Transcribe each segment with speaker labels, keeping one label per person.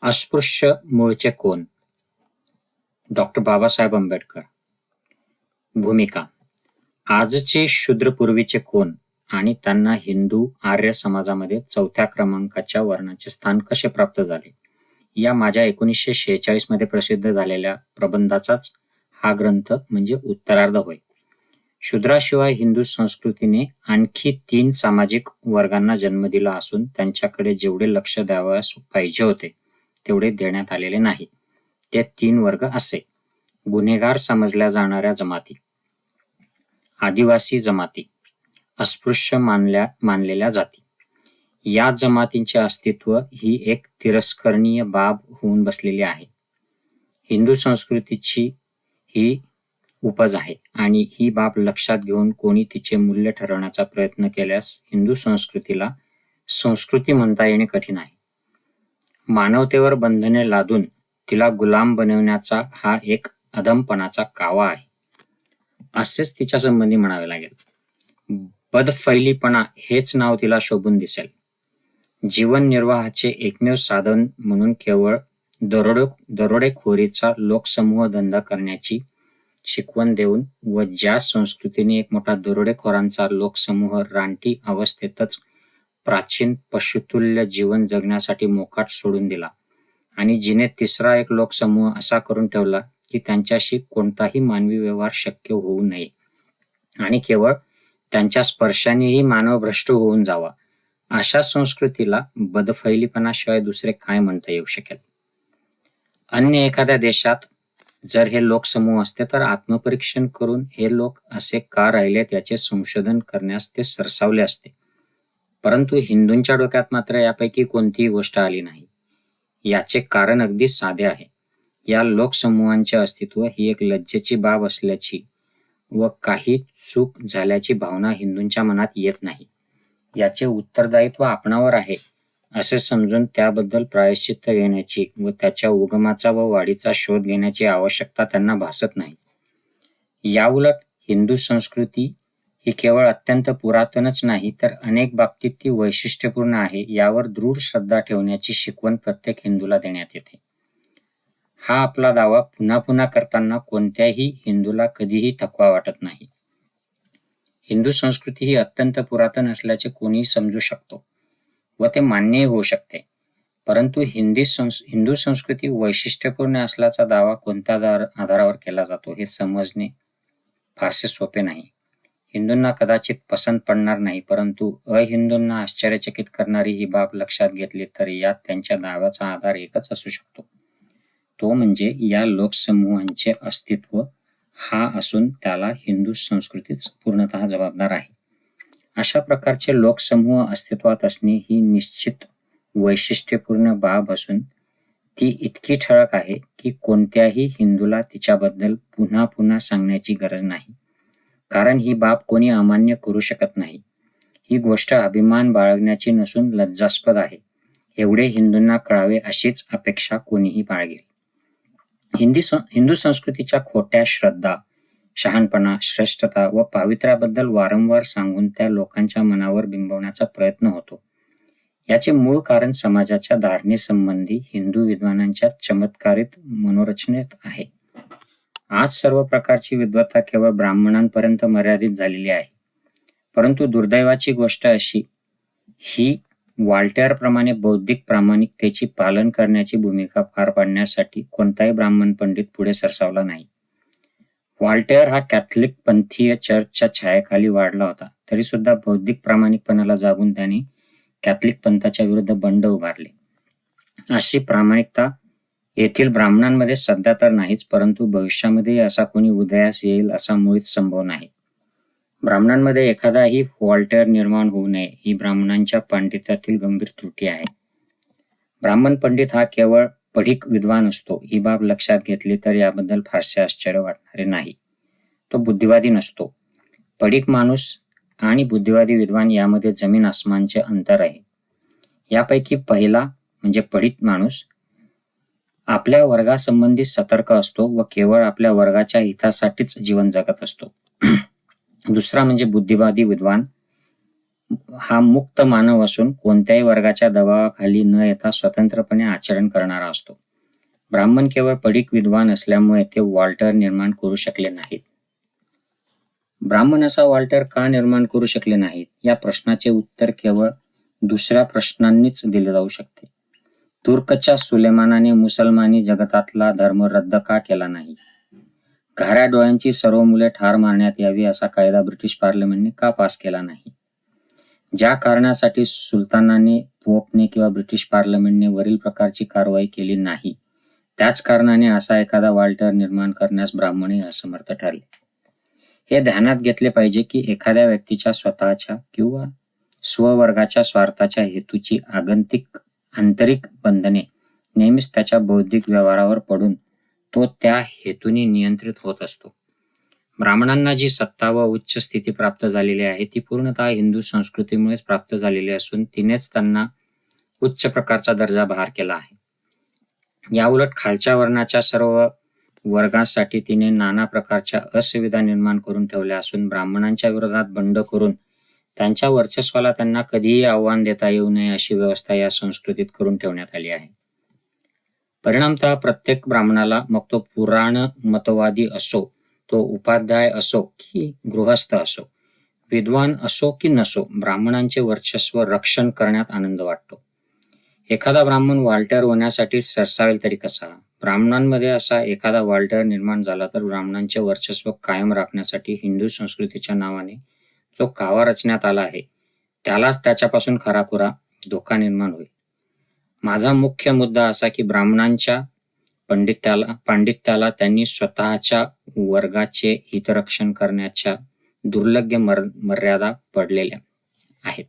Speaker 1: अस्पृश्य मूळचे कोण? डॉक्टर बाबासाहेब आंबेडकर. भूमिका: आजचे शूद्र पूर्वीचे कोण आणि त्यांना हिंदू आर्य समाजामध्ये 4थ्या क्रमांकाच्या वर्णाचे स्थान कसे प्राप्त झाले, या माझ्या 1946 मध्ये प्रसिद्ध झालेल्या प्रबंधाचाच हा ग्रंथ म्हणजे उत्तरार्ध होय. शूद्राशिवाय हिंदू संस्कृतीने आणखी 3 सामाजिक वर्गांना जन्म दिला असून त्यांच्याकडे जेवढे लक्ष द्यावयास पाहिजे होते तेवढे देण्यात आलेले नाही. ते 3 वर्ग असे: गुन्हेगार समजल्या जाणाऱ्या जमाती, आदिवासी जमाती, अस्पृश्य मानलेल्या जाती. या जमातींचे अस्तित्व ही एक तिरस्करणीय बाब होऊन बसलेली आहे. हिंदू संस्कृतीची ही उपज आहे आणि ही बाब लक्षात घेऊन कोणी तिचे मूल्य ठरवण्याचा प्रयत्न केल्यास हिंदू संस्कृतीला संस्कृती म्हणता येणे कठीण आहे. मानवतेवर बंधने लादून तिला गुलाम बनवण्याचा हा एक अधमपणाचा कावा आहे, असेच तिच्या संबंधी म्हणावे लागेल. बदफैलीपणा हेच नाव तिला शोभून दिसेल. जीवन निर्वाहाचे एकमेव साधन म्हणून केवळ दरोडेखोरीचा लोकसमूह धंदा करण्याची शिकवण देऊन व ज्या संस्कृतीने एक मोठा दरोडेखोरांचा लोकसमूह रानटी अवस्थेतच प्राचीन पशुतुल्य जीवन जगण्यासाठी मोकाट सोडून दिला आणि जिने तिसरा एक लोकसमूह असा करून ठेवला की त्यांच्याशी कोणताही मानवी व्यवहार शक्य होऊ नये आणि केवळ त्यांच्या स्पर्शानेही मानव भ्रष्ट होऊन जावा, अशा संस्कृतीला बदफैलीपणाशिवाय दुसरे काय म्हणता येऊ शकेल? अन्य एखाद्या देशात जर हे लोकसमूह असते तर आत्मपरीक्षण करून हे लोक असे का राहिलेत याचे संशोधन करण्यास ते सरसावले असते. परंतु हिंदूंच्या डोक्यात मात्र यापैकी कोणतीही गोष्ट आली नाही. याचे कारण अगदी साधे आहे. या लोकसमूहांचे अस्तित्व ही एक लज्जेची बाब असल्याची व काही चूक झाल्याची भावना हिंदूंच्या मनात येत नाही. याचे उत्तरदायित्व आपणावर आहे असे समजून त्याबद्दल प्रायश्चित्त घेण्याची व त्याच्या उगमाचा व वाढीचा शोध घेण्याची आवश्यकता त्यांना भासत नाही. याउलट हिंदू संस्कृती ही केवळ अत्यंत पुरातनच नाही तर अनेक बाबतीत ती वैशिष्ट्यपूर्ण आहे यावर दृढ श्रद्धा ठेवण्याची शिकवण प्रत्येक हिंदूला देण्यात येते. हा आपला दावा पुन्हा पुन्हा करताना कोणत्याही हिंदूला कधीही थकवा वाटत नाही. हिंदू संस्कृती ही अत्यंत पुरातन असल्याचे कोणीही समजू शकतो व ते मान्यही होऊ शकते. परंतु हिंदू संस्कृती वैशिष्ट्यपूर्ण असल्याचा दावा कोणत्या आधारावर केला जातो हे समजणे फारसे सोपे नाही. हिंदूंना कदाचित पसंत पडणार नाही, परंतु अहिंदूंना आश्चर्यचकित करणारी ही बाब लक्षात घेतली तर यात त्यांच्या दाव्याचा आधार एकच असू शकतो, तो म्हणजे या लोकसमूहांचे अस्तित्व हा असून त्याला हिंदू संस्कृतीच पूर्णतः जबाबदार आहे. अशा प्रकारचे लोकसमूह अस्तित्वात असणे ही निश्चित वैशिष्ट्यपूर्ण बाब असून ती इतकी ठळक आहे की कोणत्याही हिंदूला तिच्याबद्दल पुन्हा पुन्हा सांगण्याची गरज नाही, कारण ही बाब कोणी अमान्य करू शकत नाही. ही गोष्ट अभिमान बाळगण्याची नसून लज्जास्पद आहे, एवढे हिंदूंना कळावे अशीच अपेक्षा कोणीही बाळगेल. हिंदू संस्कृतीच्या खोट्या श्रद्धा, शहाणपणा, श्रेष्ठता व पावित्र्याबद्दल वारंवार सांगून त्या लोकांच्या मनावर बिंबवण्याचा प्रयत्न होतो. याचे मूळ कारण समाजाच्या धारणेसंबंधी हिंदू विद्वानांच्या चमत्कारित मनोरचनेत आहे. आज सर्व प्रकारची विद्वत्ता केवळ ब्राह्मणांपर्यंत मर्यादित झालेली आहे. परंतु दुर्दैवाची गोष्ट अशी ही वॉल्टेअरप्रमाणे बौद्धिक प्रामाणिकतेची पालन करण्याची भूमिका पार पाडण्यासाठी कोणताही ब्राह्मण पंडित पुढे सरसावला नाही. वॉल्टेअर हा कॅथलिक पंथीय चर्चच्या छायाखाली वाढला होता, तरी सुद्धा बौद्धिक प्रामाणिकपणाला जागून त्याने कॅथलिक पंथाच्या विरुद्ध बंड उभारले. अशी प्रामाणिकता येथील ब्राह्मणांमध्ये सध्या तर नाहीच, परंतु भविष्यामध्ये असा कोणी उदयास येईल असा मुळीच संभव नाही. ब्राह्मणांमध्ये एखादाही वॉल्टेअर निर्माण होऊ नये ही ब्राह्मणांच्या पांडित्यातील गंभीर त्रुटी आहे. ब्राह्मण पंडित हा केवळ पढिक विद्वान असतो ही बाब लक्षात घेतली तर याबद्दल फारसे आश्चर्य वाटणारे नाही. तो बुद्धिवादी नसतो. पढिक माणूस आणि बुद्धिवादी विद्वान यामध्ये जमीन आसमानचे अंतर आहे. यापैकी पहिला म्हणजे पढित माणूस आपल्या वर्गासंबंधी सतर्क असतो व केवळ आपल्या वर्गाच्या हितासाठीच जीवन जगत असतो. दुसरा म्हणजे बुद्धिवादी विद्वान हा मुक्त मानव असून कोणत्याही वर्गाच्या दबावाखाली न येता स्वतंत्रपणे आचरण करणारा असतो. ब्राह्मण केवळ पडीक विद्वान असल्यामुळे ते वॉल्टर निर्माण करू शकले नाहीत. ब्राह्मण असा वॉल्टर का निर्माण करू शकले नाहीत या प्रश्नाचे उत्तर केवळ दुसऱ्या प्रश्नांनीच दिले जाऊ शकते. तुर्कच्या सुलेमानाने मुसलमानी जगतातला धर्म रद्द का केला नाही? घाऱ्या डोळ्यांची सर्व मुले ठार मारण्यात यावी असा कायदा ब्रिटिश पार्लमेंटने का पास केला नाही? ज्या कारणासाठी सुलतानाने, पोपने किंवा ब्रिटिश पार्लमेंटने वरील प्रकारची कारवाई केली नाही, त्याच कारणाने असा एखादा वॉल्टर निर्माण करण्यास ब्राह्मणही असमर्थ ठरले. हे ध्यानात घेतले पाहिजे की एखाद्या व्यक्तीच्या स्वतःच्या किंवा स्ववर्गाच्या स्वार्थाच्या हेतूची आंतरिक बंधने नेहमीच त्याच्या बौद्धिक व्यवहारावर पडून तो त्या हेतूने नियंत्रित होत असतो. ब्राह्मणांना जी सत्ता व उच्च स्थिती प्राप्त झालेली आहे ती पूर्णतः हिंदू संस्कृतीमुळेच प्राप्त झालेली असून तिनेच त्यांना उच्च प्रकारचा दर्जा बहाल केला आहे. याउलट खालच्या वर्णाच्या सर्व वर्गांसाठी तिने नाना प्रकारच्या असुविधा निर्माण करून ठेवल्या असून ब्राह्मणांच्या विरोधात बंड करून त्यांच्या वर्चस्वाला त्यांना कधीही आव्हान देता येऊ नये अशी व्यवस्था या संस्कृतीत करून ठेवण्यात आली आहे. परिणामतः प्रत्येक ब्राह्मणाला, मग तो पुराण मतवादी असो, तो उपाध्याय असो की गृहस्थ असो, विद्वान असो की नसो, ब्राह्मणांचे वर्चस्व रक्षण करण्यात आनंद वाटतो. एखादा ब्राह्मण वॉल्टर होण्यासाठी सरसावेल तरी कसा? ब्राह्मणांमध्ये असा एखादा वॉल्टर निर्माण झाला तर ब्राह्मणांचे वर्चस्व कायम राखण्यासाठी हिंदू संस्कृतीच्या नावाने जो कावा रचण्यात आला आहे त्यालाच त्याच्यापासून खराखुरा धोका निर्माण होईल. माझा मुख्य मुद्दा असा की ब्राह्मणांच्या पांडित्याला त्यांनी स्वतःच्या वर्गाचे हितरक्षण करण्याच्या दुर्लभ मर्यादा पडलेल्या आहेत.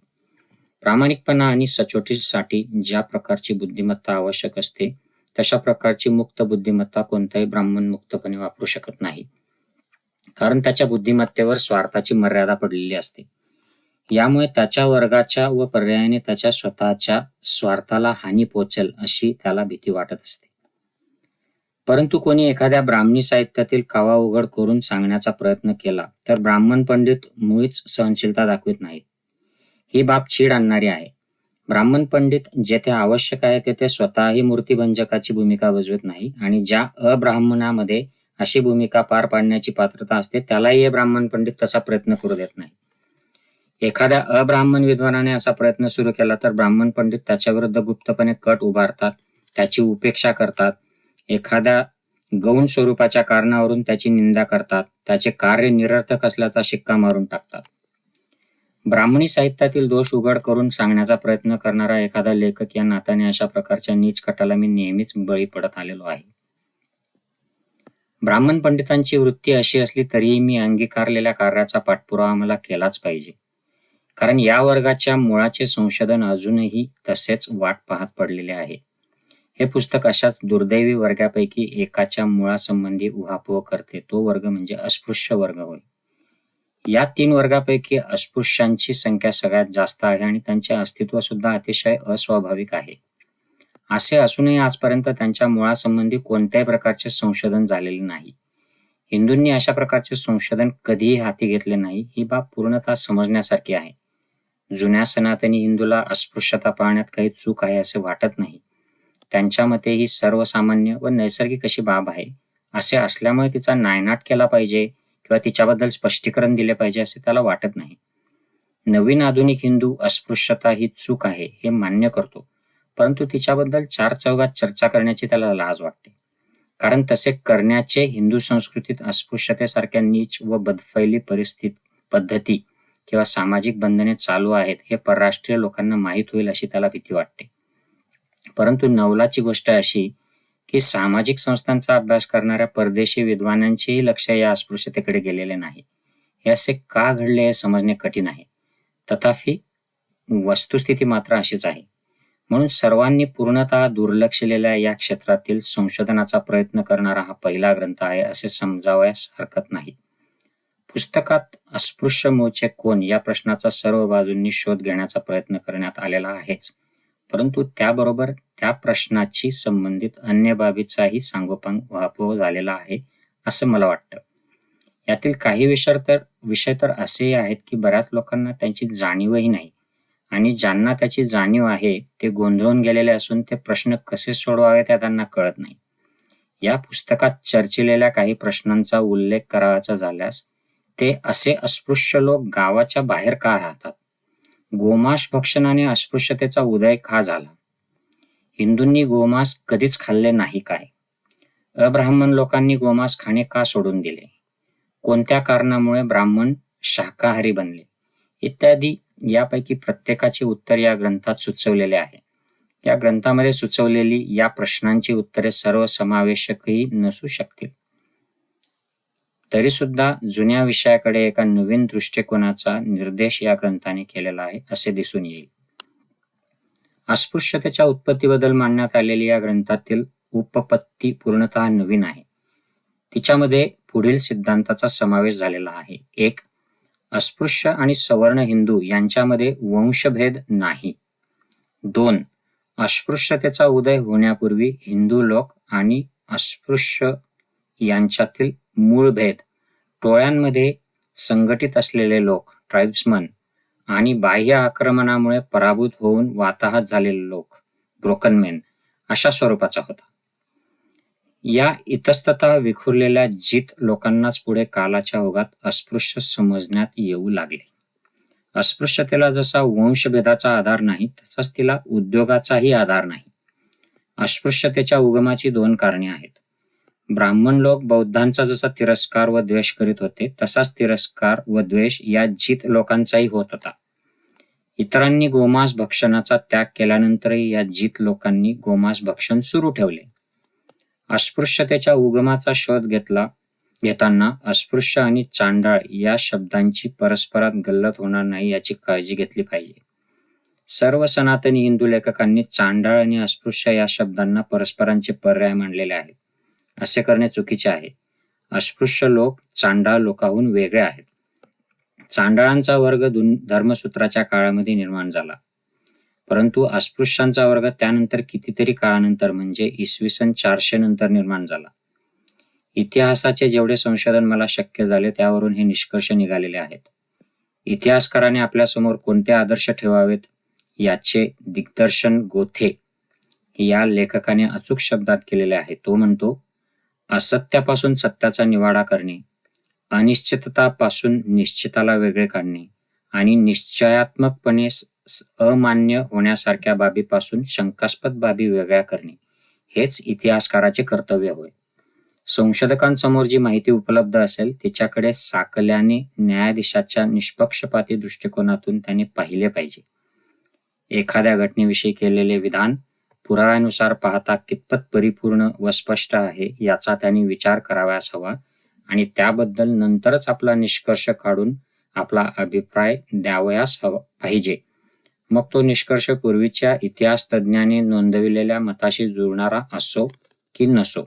Speaker 1: प्रामाणिकपणा आणि सचोटीसाठी ज्या प्रकारची बुद्धिमत्ता आवश्यक असते तशा प्रकारची मुक्त बुद्धिमत्ता कोणताही ब्राह्मण मुक्तपणे वापरू शकत नाही, कारण त्याच्या बुद्धिमत्तेवर स्वार्थाची मर्यादा पडलेली असते. यामुळे त्याच्या वर्गाच्या व पर्यायाने त्याच्या स्वतःच्या स्वार्थाला हानी पोचेल अशी त्याला भीती वाटत असते. परंतु कोणी एखाद्या ब्राह्मणी साहित्यातील कावा उघड करून सांगण्याचा प्रयत्न केला तर ब्राह्मण पंडित मुळीच सहनशीलता दाखवित नाहीत. ही बाब चीड आणणारी आहे. ब्राह्मण पंडित जेथे आवश्यक आहे तेथे स्वतःही मूर्तिभंजकाची भूमिका बजावत नाही आणि ज्या अब्राह्मणामध्ये अशी भूमिका पार पाडण्याची पात्रता असते त्यालाही हे ब्राह्मण पंडित तसा प्रयत्न करू देत नाही. एखाद्या अब्राह्मण विद्वानाने असा प्रयत्न सुरू केला तर ब्राह्मण पंडित त्याच्याविरुद्ध गुप्तपणे कट उभारतात, त्याची उपेक्षा करतात, एखाद्या गौण स्वरूपाच्या कारणावरून त्याची निंदा करतात, त्याचे कार्य निरर्थक असल्याचा शिक्का मारून टाकतात. ब्राह्मणी साहित्यातील दोष उघड करून सांगण्याचा प्रयत्न करणारा एखादा लेखक या नात्याने अशा प्रकारच्या नीच कटाला मी नेहमीच बळी पडत आलेलो आहे. ब्राह्मण पंडितांची वृत्ती अशी असली तरीही मी अंगीकारलेल्या कार्याचा पाठपुरावा मला केलाच पाहिजे, कारण या वर्गाच्या मुळाचे संशोधन अजूनही तसेच वाट पाहत पडलेले आहे. हे पुस्तक अशाच दुर्दैवी वर्गापैकी एकाच्या मुळासंबंधी उहापोह करते. तो वर्ग म्हणजे अस्पृश्य वर्ग होय. या 3 वर्गापैकी अस्पृश्यांची संख्या सगळ्यात जास्त आहे आणि त्यांचे अस्तित्व सुद्धा अतिशय अस्वाभाविक आहे. असे असूनही आजपर्यंत त्यांच्या मुळासंबंधी कोणत्याही प्रकारचे संशोधन झालेले नाही. हिंदूंनी अशा प्रकारचे संशोधन कधीही हाती घेतले नाही. ही बाब पूर्णतः समजण्यासारखी आहे. जुन्या सनातनी हिंदूला अस्पृश्यता पाळण्यात काही चूक आहे असे वाटत नाही. त्यांच्या मते ही सर्वसामान्य व नैसर्गिक अशी बाब आहे. असे असल्यामुळे तिचा नायनाट केला पाहिजे किंवा तिच्याबद्दल स्पष्टीकरण दिले पाहिजे असे त्याला वाटत नाही. नवीन आधुनिक हिंदू अस्पृश्यता ही चूक आहे हे मान्य करतो, परंतु तिच्याबद्दल चौघात चर्चा करण्याची त्याला लाज वाटते, कारण तसे करण्याचे हिंदू संस्कृतीत अस्पृश्यतेसारख्या नीच व बदफैली पद्धती किंवा सामाजिक बंधने चालू आहेत हे परराष्ट्रीय लोकांना माहीत होईल अशी त्याला भीती वाटते. परंतु नवलाची गोष्ट अशी की सामाजिक संस्थांचा अभ्यास करणाऱ्या परदेशी विद्वानांचेही लक्ष या अस्पृश्यतेकडे गेलेले नाही. हे असे का घडले हे समजणे कठीण आहे. तथापि वस्तुस्थिती मात्र अशीच आहे. म्हणून सर्वांनी पूर्णतः दुर्लक्षलेल्या या क्षेत्रातील संशोधनाचा प्रयत्न करणारा हा पहिला ग्रंथ आहे असे समजावयास हरकत नाही. पुस्तकात अस्पृश्य मूळचे कोण या प्रश्नाचा सर्व बाजूंनी शोध घेण्याचा प्रयत्न करण्यात आलेला आहेच, परंतु त्याबरोबर त्या प्रश्नाशी संबंधित अन्य बाबीचाही सांगोपांग उहापोह झालेला आहे असं मला वाटतं. यातील काही विषय तर असेही आहेत की बऱ्याच लोकांना त्यांची जाणीवही नाही आणि ज्यांना त्याची जाणीव आहे ते गोंधळून गेलेले असून ते प्रश्न कसे सोडवावे ते त्यांना कळत नाही. या पुस्तकात चर्चिलेल्या काही प्रश्नांचा उल्लेख करावाचा झाल्यास ते असे अस्पृश्य लोक गावाच्या बाहेर का राहतात? गोमांस भक्षणाने अस्पृश्यतेचा उदय का झाला? हिंदूंनी गोमांस कधीच खाल्ले नाही काय? अब्राह्मण लोकांनी गोमांस खाणे का सोडून दिले? कोणत्या कारणामुळे ब्राह्मण शाकाहारी बनले? इत्यादी यापैकी प्रत्येकाचे उत्तर या ग्रंथात सुचवलेले आहे. या ग्रंथामध्ये सुचवलेली या प्रश्नांची उत्तरे सर्वसमावेशकही नसू शकतील. तरीसुद्धा जुन्या विषयाकडे एका नवीन दृष्टिकोनाचा निर्देश या ग्रंथाने केलेला आहे असे दिसून येईल. अस्पृश्यतेच्या उत्पत्तीबद्दल मांडण्यात आलेली या ग्रंथातील उपपत्ती पूर्णतः नवीन आहे. तिच्यामध्ये पुढील सिद्धांताचा समावेश झालेला आहे. 1. अस्पृश्य आणि सवर्ण हिंदू यांच्यामध्ये वंशभेद नाही. 2. अस्पृश्यतेचा उदय होण्यापूर्वी हिंदू लोक आणि अस्पृश्य यांच्यातील मूळ भेद, टोळ्यांमध्ये संघटित असलेले लोक ट्राइब्समन आणि बाह्य आक्रमणामुळे पराभूत होऊन वाताहत झालेले लोक ब्रोकनमेन अशा स्वरूपाचा होता. या इतस्ततः विखुरलेल्या जित लोकांनाच पुढे कालाच्या ओघात अस्पृश्य समजण्यात येऊ लागले. अस्पृश्यतेला जसा वंशभेदाचा आधार नाही तसाच तिला उद्योगाचाही आधार नाही. अस्पृश्यतेच्या उगमाची 2 कारणे आहेत. ब्राह्मण लोक बौद्धांचा जसा तिरस्कार व द्वेष करीत होते तसाच तिरस्कार व द्वेष या जित लोकांचाही होत होता. इतरांनी गोमांस भक्षणाचा त्याग केल्यानंतरही या जित लोकांनी गोमांस भक्षण सुरू ठेवले. अस्पृश्यतेच्या उगमाचा शोध घेताना अस्पृश्य आणि चांडाळ या शब्दांची परस्परात गल्लत होणार नाही याची काळजी घेतली पाहिजे. सर्व सनातनी हिंदू लेखकांनी चांडाळ आणि अस्पृश्य या शब्दांना परस्परांचे पर्याय मानलेले आहेत. असे करणे चुकीचे आहे. अस्पृश्य लोक चांडाळ लोकांहून वेगळे आहेत. चांडाळांचा वर्ग धर्मसूत्राच्या काळामध्ये निर्माण झाला, परंतु अस्पृश्यांचा वर्ग त्यानंतर कितीतरी काळानंतर म्हणजे इसवी 400 नंतर निर्माण झाला. इतिहासाचे जेवढे संशोधन मला शक्य झाले त्यावरून हे निष्कर्ष निघालेले आहेत. इतिहासकाराने आपल्यासमोर कोणते आदर्श ठेवावेत याचे दिग्दर्शन गोथे या लेखकाने अचूक शब्दात केलेले आहे. तो म्हणतो, असत्यापासून सत्याचा निवाडा करणे, अनिश्चिततापासून निश्चिताला वेगळे काढणे आणि निश्चयात्मकपणे अमान्य होण्यासारख्या बाबीपासून शंकास्पद बाबी वेगळ्या करणे हेच इतिहासकाराचे कर्तव्य होय. संशोधकांसमोर जी माहिती उपलब्ध असेल तिच्याकडे साकल्याने न्यायाधीशाच्या निष्पक्षपाती दृष्टिकोनातून त्याने पाहिले पाहिजे. एखाद्या घटनेविषयी केलेले विधान पुराव्यानुसार पाहता कितपत परिपूर्ण व स्पष्ट आहे याचा त्यांनी विचार करावयास हवा आणि त्याबद्दल नंतरच आपला निष्कर्ष काढून आपला अभिप्राय द्यावयास हवा पाहिजे. मग तो निष्कर्ष पूर्वीच्या इतिहास तज्ज्ञांनी नोंदविलेल्या मताशी जुळणारा असो की नसो.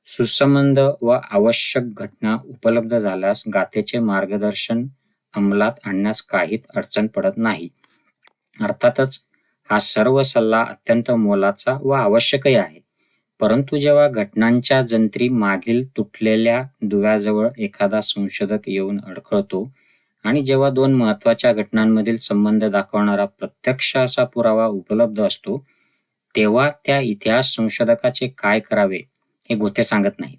Speaker 1: सुसंबद्ध व आवश्यक घटना उपलब्ध झाल्यास गाथेचे मार्गदर्शन अंमलात आणण्यास काहीच अडचण पडत नाही. अर्थातच हा सर्व सल्ला अत्यंत मोलाचा व आवश्यकही आहे, परंतु जेव्हा घटनांच्या जंत्री मागील तुटलेल्या दुव्याजवळ एखादा संशोधक येऊन अडखळतो आणि जेव्हा 2 महत्त्वाच्या घटनांमधील संबंध दाखवणारा प्रत्यक्ष असा पुरावा उपलब्ध असतो तेव्हा त्या इतिहास संशोधकाचे काय करावे हे गोथे सांगत नाहीत.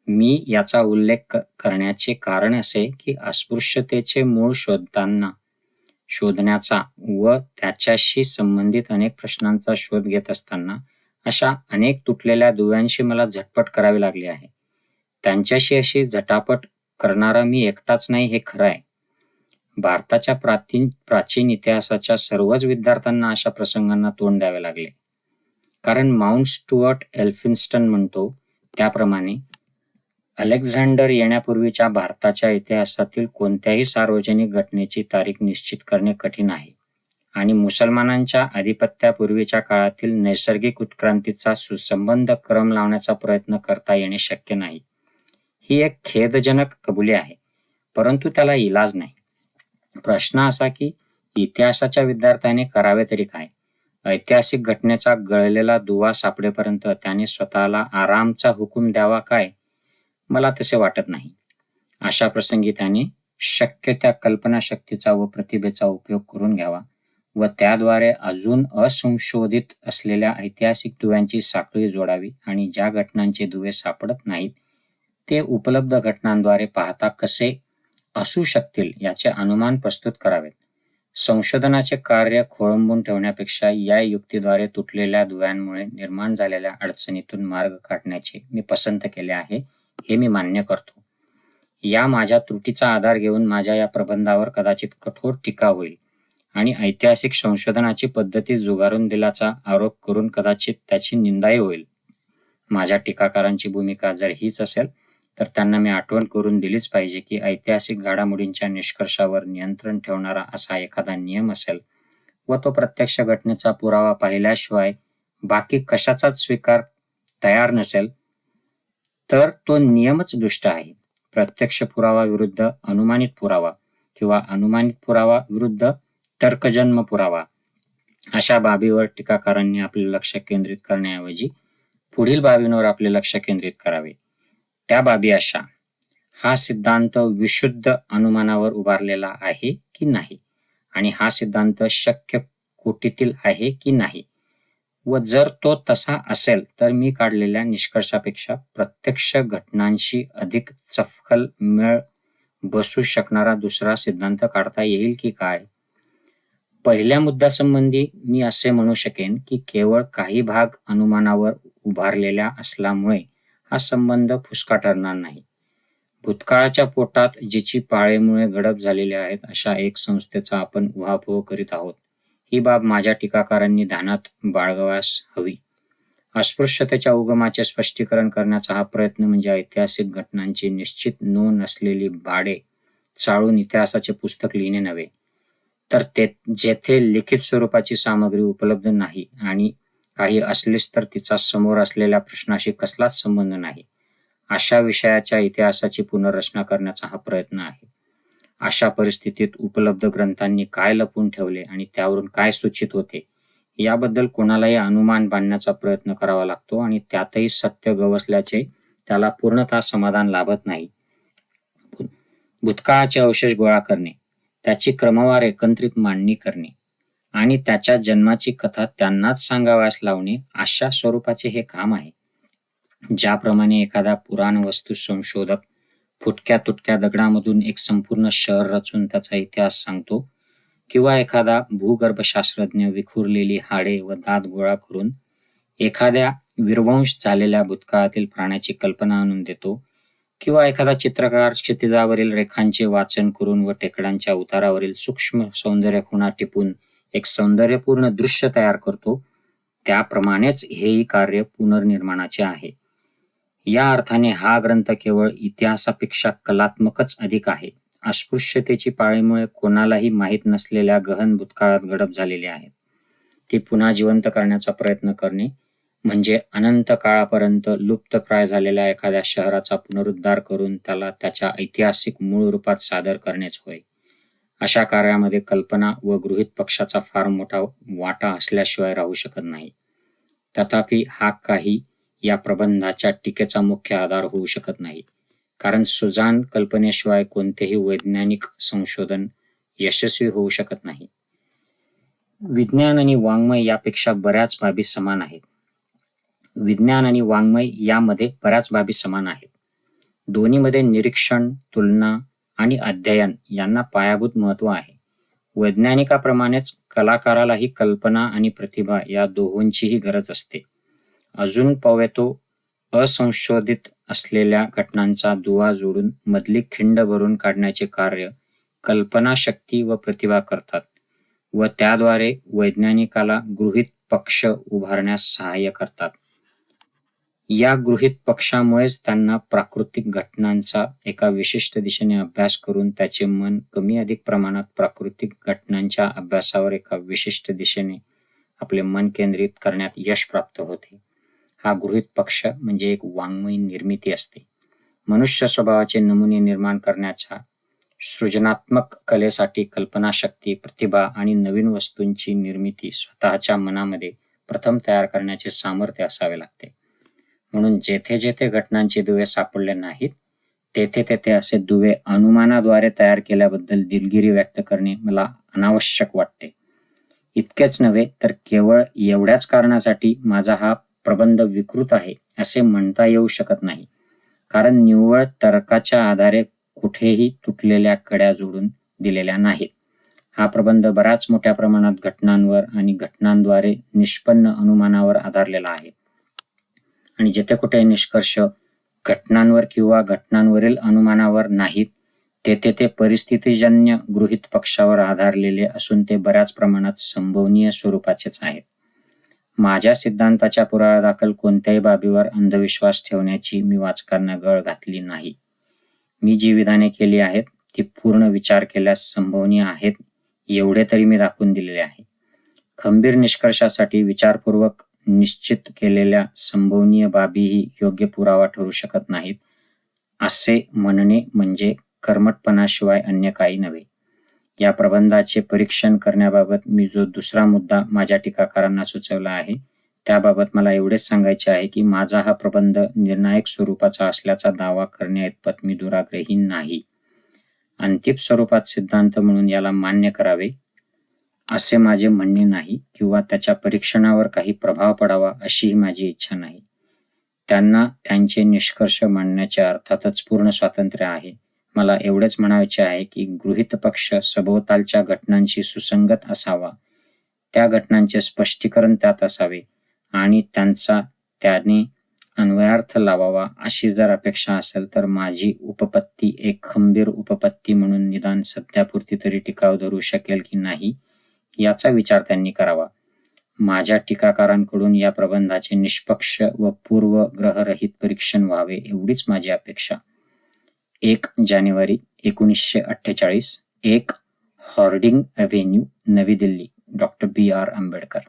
Speaker 1: मी याचा उल्लेख करण्याचे कारण असे की अस्पृश्यतेचे मूळ शोधण्याचा व त्याच्याशी संबंधित अनेक प्रश्नांचा शोध घेत असताना अशा अनेक तुटलेल्या दुव्यांशी मला झटपट करावी लागली आहे. त्यांच्याशी अशी झटापट करणारा मी एकटाच नाही हे खरं आहे. भारताच्या प्राचीन इतिहासाच्या सर्वच विद्यार्थ्यांना अशा प्रसंगांना तोंड द्यावे लागले. कारण माउंट स्टुअर्ट एल्फिन्स्टन म्हणतो त्याप्रमाणे अलेक्झांडर येण्यापूर्वीच्या भारताच्या इतिहासातील कोणत्याही सार्वजनिक घटनेची तारीख निश्चित करणे कठीण आहे आणि मुसलमानांच्या आधिपत्यापूर्वीच्या काळातील नैसर्गिक उत्क्रांतीचा सुसंबद्ध क्रम लावण्याचा प्रयत्न करता येणे शक्य नाही. ही एक खेदजनक कबुली आहे, परंतु त्याला इलाज नाही. प्रश्न असा की इतिहासाच्या विद्यार्थ्याने करावे तरी काय? ऐतिहासिक घटनेचा गळलेला दुवा सापडेपर्यंत त्याने स्वतःला आरामचा हुकूम द्यावा काय? मला तसे वाटत नाही. अशा प्रसंगी त्याने शक्य त्या कल्पनाशक्तीचा व प्रतिभेचा उपयोग करून घ्यावा व त्याद्वारे अजून असंशोधित असलेल्या ऐतिहासिक दुव्यांची साखळी जोडावी आणि ज्या घटनांचे दुवे सापडत नाहीत ते उपलब्ध घटनांद्वारे पाहता कसे असू शकतील याचे अनुमान प्रस्तुत करावेत. संशोधनाचे कार्य खोळंबून ठेवण्यापेक्षा या युक्तीद्वारे तुटलेल्या दुव्यांमुळे निर्माण झालेल्या अडचणीतून मार्ग काढण्याचे मी पसंत केले आहे, हे मी मान्य करतो. या माझ्या त्रुटीचा आधार घेऊन माझ्या या प्रबंधावर कदाचित कठोर टीका होईल आणि ऐतिहासिक संशोधनाची पद्धती झुगारून दिल्याचा आरोप करून कदाचित त्याची निंदाही होईल. माझ्या टीकाकारांची भूमिका जर हीच असेल तर त्यांना मी आठवण करून दिलीच पाहिजे की ऐतिहासिक घडामोडींच्या निष्कर्षावर नियंत्रण ठेवणारा असा एखादा नियम असेल व तो प्रत्यक्ष घटनेचा पुरावा पाहिल्याशिवाय बाकी कशाचाच स्वीकार तयार नसेल तर तो नियमच दुष्ट आहे. प्रत्यक्ष पुरावा विरुद्ध अनुमानित पुरावा किंवा अनुमानित पुरावा विरुद्ध तर्कजन्य पुरावा अशा बाबीवर टीकाकारांनी आपले लक्ष केंद्रित करण्याऐवजी पुढील बाबींवर आपले लक्ष केंद्रित करावे. त्या बाबी अशा: हा सिद्धांत विशुद्ध अनुमानावर उभारलेला आहे की नाही आणि हा सिद्धांत शक्य कोटीतील आहे की नाही व जर तो तसा असेल तर मी काढलेल्या निष्कर्षापेक्षा प्रत्यक्ष घटनांशी अधिक चपखल मेळ बसू शकणारा दुसरा सिद्धांत काढता येईल की काय. पहिल्या मुद्द्यासंबंधी मी असे म्हणू शकेन की केवळ काही भाग अनुमानावर उभारलेल्या असल्यामुळे हा संबंध फुसका ठरणार नाही. भूतकाळाच्या पोटात जिची पाळेमुळे गडप झालेली आहेत अशा एक संस्थेचा आपण उहापोह करीत आहोत, ही बाब माझ्या टीकाकारांनी ध्यानात बाळगावयास हवी. अस्पृश्यतेच्या उगमाचे स्पष्टीकरण करण्याचा हा प्रयत्न म्हणजे ऐतिहासिक घटनांची निश्चित नोंद असलेली भाडे चाळून इतिहासाचे पुस्तक लिहिणे नव्हे, तर जेथे लिखित स्वरूपाची सामग्री उपलब्ध नाही आणि काही असलीच तर तिचा समोर असलेल्या प्रश्नाशी कसलाच संबंध नाही, अशा विषयाच्या इतिहासाची पुनर्रचना करण्याचा हा प्रयत्न आहे. अशा परिस्थितीत उपलब्ध ग्रंथांनी काय लपवून ठेवले आणि त्यावरून काय सूचित होते याबद्दल कोणालाही अनुमान बांधण्याचा प्रयत्न करावा लागतो आणि त्यातही सत्य गवसल्याचे त्याला पूर्णतः समाधान लाभत नाही. भूतकाळाचे अवशेष गोळा करणे, त्याची क्रमवार एकत्रित मांडणी करणे आणि त्याच्या जन्माची कथा त्यांनाच सांगावयास लावणे अशा स्वरूपाचे हे काम आहे. ज्याप्रमाणे एखादा पुराणवस्तू संशोधक फुटक्या तुटक्या दगडामधून एक संपूर्ण शहर रचून त्याचा इतिहास सांगतो किंवा एखादा भूगर्भशास्त्रज्ञ विखुरलेली हाडे व दात गोळा करून एखाद्या विध्वंस झालेल्या भूतकाळातील प्राण्याची कल्पना आणून देतो किंवा एखादा चित्रकार क्षितिजावरील रेखांचे वाचन करून व टेकड्यांच्या उतारावरील सूक्ष्म सौंदर्य खुणा टिपून एक सौंदर्यपूर्ण दृश्य तयार करतो, त्याप्रमाणेच हेही कार्य पुनर्निर्माणाचे आहे. या अर्थाने हा ग्रंथ केवळ इतिहासापेक्षा कलात्मकच अधिक आहे. अस्पृश्यतेची पाळीमुळे कोणालाही माहीत नसलेल्या गहन भूतकाळात गडप झालेली आहेत, ती पुन्हा जिवंत करण्याचा प्रयत्न करणे म्हणजे अनंत काळापर्यंत लुप्तप्राय झालेल्या एखाद्या शहराचा पुनरुद्धार करून त्याला त्याच्या ऐतिहासिक मूळ रूपात सादर करणेच होय. अशा कार्यामध्ये कल्पना व गृहीत पक्षाचा फार मोठा वाटा असल्याशिवाय राहू शकत नाही. तथापि हा काही या प्रबंधाच्या टीकेचा मुख्य आधार होऊ शकत नाही, कारण सुजाण कल्पनेशिवाय कोणतेही वैज्ञानिक संशोधन यशस्वी होऊ शकत नाही. विज्ञान आणि वाङ्मय यापेक्षा बऱ्याच बाबी समान आहेत. विज्ञान आणि वाङ्मय यामध्ये बऱ्याच बाबी समान आहेत. दोन्हीमध्ये निरीक्षण, तुलना आणि अध्ययन यांना पायाभूत महत्त्व आहे. वैज्ञानिकाप्रमाणेच कलाकारालाही कल्पना आणि प्रतिभा या दोहोंचीही गरज असते. अजून पवेतो असंशोधित असलेल्या घटनांचा दुवा जोडून मधली खिंड भरून काढण्याचे कार्य कल्पनाशक्ती व प्रतिभा करतात व त्याद्वारे वैज्ञानिकाला गृहीत पक्ष उभारण्यास सहाय्य करतात. या गृहीत पक्षामुळेच त्यांना प्राकृतिक घटनांचा एका विशिष्ट दिशेने अभ्यास करून त्याचे मन कमी अधिक प्रमाणात प्राकृतिक घटनांच्या अभ्यासावर एका विशिष्ट दिशेने आपले मन केंद्रित करण्यात यश प्राप्त होते. हा गृहीत पक्ष म्हणजे एक वाङ्मयी निर्मिती असते. मनुष्य स्वभावाचे नमुने निर्माण करण्याच्या सृजनात्मक कलेसाठी कल्पनाशक्ती, प्रतिभा आणि नवीन वस्तूंची निर्मिती स्वतःच्या मनामध्ये प्रथम तयार करण्याचे सामर्थ्य असावे लागते. म्हणून जेथे जेथे घटनांचे दुवे सापडले नाहीत तेथे तेथे असे दुवे अनुमानाद्वारे तयार केल्याबद्दल दिलगिरी व्यक्त करणे मला अनावश्यक वाटते. इतकेच नव्हे तर केवळ एवढ्याच कारणासाठी माझा हा प्रबंध विकृत आहे असे म्हणता येऊ शकत नाही, कारण निव्वळ तर्काच्या आधारे कुठेही तुटलेल्या कड्या जोडून दिलेल्या नाहीत. हा प्रबंध बऱ्याच मोठ्या प्रमाणात घटनांवर आणि घटनांद्वारे निष्पन्न अनुमानावर आधारलेला आहे. आणि जेथे कुठे निष्कर्ष घटनांवर किंवा घटनांवरील अनुमानावर नाहीत, तेथे ते परिस्थितीजन्य गृहीत पक्षावर आधारलेले असून ते बऱ्याच प्रमाणात संभवनीय स्वरूपाचेच आहेत. माझ्या सिद्धांताच्या पुराव्यादाखल कोणत्याही बाबीवर अंधविश्वास ठेवण्याची मी वाचकांना गळ घातली नाही. मी जी विधाने केली आहेत ती पूर्ण विचार केल्यास संभवनीय आहेत एवढे तरी मी दाखवून दिलेले आहे. खंबीर निष्कर्षासाठी विचारपूर्वक निश्चित केलेल्या संभवनीय बाबीही योग्य पुरावा ठरू शकत नाहीत असे म्हणणे म्हणजे कर्मटपणाशिवाय अन्य काही नव्हे. या प्रबंधाचे परीक्षण करण्याबाबत मी जो दुसरा मुद्दा माझ्या टीकाकारांना सुचवला आहे त्याबाबत मला एवढेच सांगायचे आहे की माझा हा प्रबंध निर्णायक स्वरूपाचा असल्याचा दावा करण्याइतपत मी दुराग्रही नाही. अंतिम स्वरूपात सिद्धांत म्हणून याला मान्य करावे असे माझे म्हणणे नाही किंवा त्याच्या परीक्षणावर काही प्रभाव पडावा अशीही माझी इच्छा नाही. त्यांना त्यांचे निष्कर्ष मांडण्याचे अर्थातच पूर्ण स्वातंत्र्य आहे. मला एवढेच म्हणायचे आहे की गृहीत पक्ष सभोवतालच्या घटनांशी सुसंगत असावा, त्या घटनांचे स्पष्टीकरण त्यात असावे आणि त्यांचा त्याने अन्वयार्थ लावावा अशी जर अपेक्षा असेल तर माझी उपपत्ती एक खंबीर उपपत्ती म्हणून निदान सध्यापुरती तरी टिकाव धरू शकेल की नाही याचा विचार त्यांनी करावा. माझ्या टीकाकारांकडून या प्रबंधाचे निष्पक्ष व पूर्वग्रहरहित परीक्षण व्हावे एवढीच माझी अपेक्षा. 1 जानेवारी 1948, 1 हॉर्डिंग ॲव्हेन्यू, नवी दिल्ली. डॉ. B.R. आंबेडकर.